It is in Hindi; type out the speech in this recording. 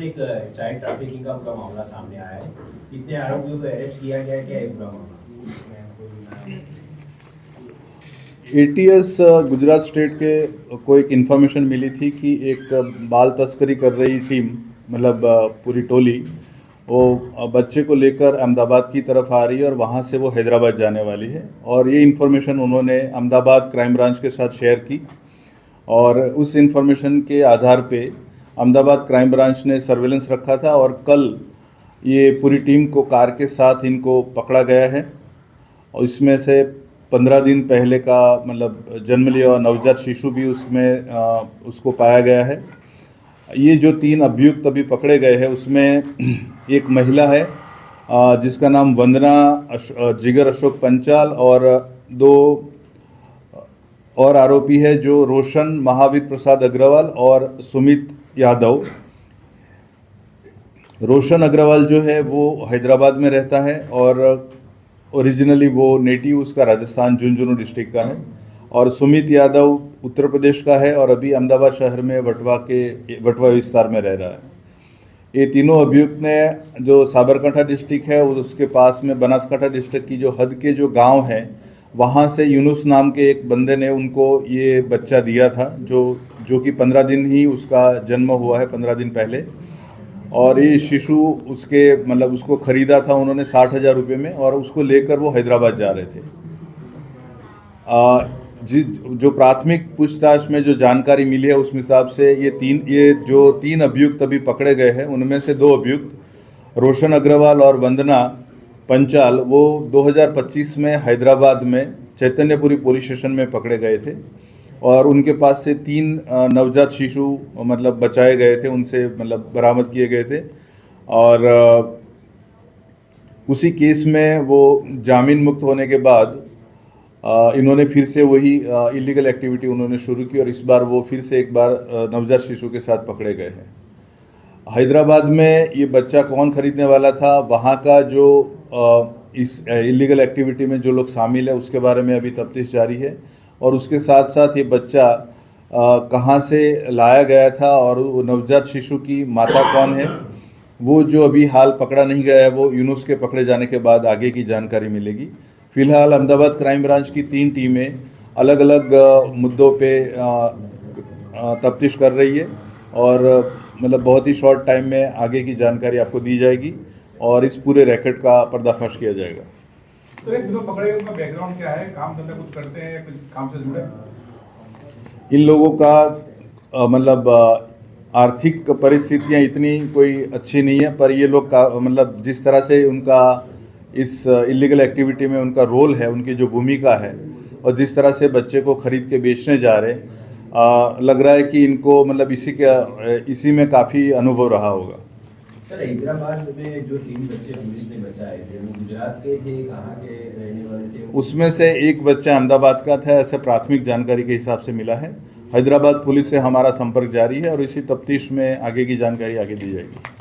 एक चाइल्ड ट्रैफिकिंग का उनका मामला सामने आया है। कितने आरोपियों को अरेस्ट किया गया, क्या है पूरा मामला? एटीएस गुजरात स्टेट के को एक इन्फॉर्मेशन मिली थी कि एक बाल तस्करी कर रही टीम, मतलब पूरी टोली, वो बच्चे को लेकर अहमदाबाद की तरफ आ रही है और वहाँ से वो हैदराबाद जाने वाली है। और ये इन्फॉर्मेशन उन्होंने अहमदाबाद क्राइम ब्रांच के साथ शेयर की और उस इन्फॉर्मेशन के आधार पे अहमदाबाद क्राइम ब्रांच ने सर्वेलेंस रखा था और कल ये पूरी टीम को कार के साथ इनको पकड़ा गया है। और इसमें से 15 दिन पहले का मतलब जन्म लिया और नवजात शिशु भी उसमें उसको पाया गया है। ये जो 3 अभियुक्त अभी पकड़े गए हैं उसमें एक महिला है जिसका नाम वंदना जिगर अशोक पंचाल, और 2 और आरोपी है जो रोशन महावीर प्रसाद अग्रवाल और सुमित यादव। रोशन अग्रवाल जो है वो हैदराबाद में रहता है और ओरिजिनली वो नेटिव उसका राजस्थान झुंझुनू डिस्ट्रिक्ट का है, और सुमित यादव उत्तर प्रदेश का है और अभी अहमदाबाद शहर में वटवा विस्तार में रह रहा है। ये तीनों अभियुक्त ने जो साबरकांठा डिस्ट्रिक्ट है उसके पास में बनासकांठा डिस्ट्रिक्ट की जो हद के जो गांव हैं वहाँ से यूनुस नाम के एक बंदे ने उनको ये बच्चा दिया था जो कि 15 दिन ही उसका जन्म हुआ है, 15 दिन पहले। और ये शिशु उसके मतलब उसको ख़रीदा था उन्होंने 60,000 रुपये में, और उसको लेकर वो हैदराबाद जा रहे थे। जो प्राथमिक पूछताछ में जो जानकारी मिली है उस हिसाब से ये जो 3 अभियुक्त अभी पकड़े गए हैं उनमें से 2 अभियुक्त रोशन अग्रवाल और वंदना पंचाल वो 2025 में हैदराबाद में चैतन्यपुरी पुलिस स्टेशन में पकड़े गए थे और उनके पास से 3 नवजात शिशु मतलब बचाए गए थे, उनसे मतलब बरामद किए गए थे। और उसी केस में वो जामीन मुक्त होने के बाद इन्होंने फिर से वही इलीगल एक्टिविटी उन्होंने शुरू की और इस बार वो फिर से एक बार नवजात शिशु के साथ पकड़े गए हैं। हैदराबाद में ये बच्चा कौन खरीदने वाला था, वहाँ का जो इस इलीगल एक्टिविटी में जो लोग शामिल है उसके बारे में अभी तफ्तीश जारी है, और उसके साथ साथ ये बच्चा कहाँ से लाया गया था और वो नवजात शिशु की माता कौन है वो जो अभी हाल पकड़ा नहीं गया है, वो यूनुस के पकड़े जाने के बाद आगे की जानकारी मिलेगी। फिलहाल अहमदाबाद क्राइम ब्रांच की 3 टीमें अलग अलग मुद्दों पे तफ्तीश कर रही है और मतलब बहुत ही शॉर्ट टाइम में आगे की जानकारी आपको दी जाएगी और इस पूरे रैकेट का पर्दाफाश किया जाएगा। सर, एक जो पकड़े उनका बैकग्राउंड क्या है, काम धंधा कुछ करते हैं या कुछ काम से जुड़े? इन लोगों का मतलब आर्थिक परिस्थितियां इतनी कोई अच्छी नहीं है, पर ये लोग का मतलब जिस तरह से उनका इस इलीगल एक्टिविटी में उनका रोल है, उनकी जो भूमिका है और जिस तरह से बच्चे को खरीद के बेचने जा रहे, लग रहा है कि इनको मतलब इसी में काफ़ी अनुभव रहा होगा। सर, हैदराबाद में जो 3 बच्चे पुलिस ने बचाए थे वो गुजरात के थे, कहाँ के रहने वाले थे? उसमें से एक बच्चा अहमदाबाद का था, ऐसे प्राथमिक जानकारी के हिसाब से मिला है। हैदराबाद पुलिस से हमारा संपर्क जारी है और इसी तफ्तीश में आगे की जानकारी आगे दी जाएगी।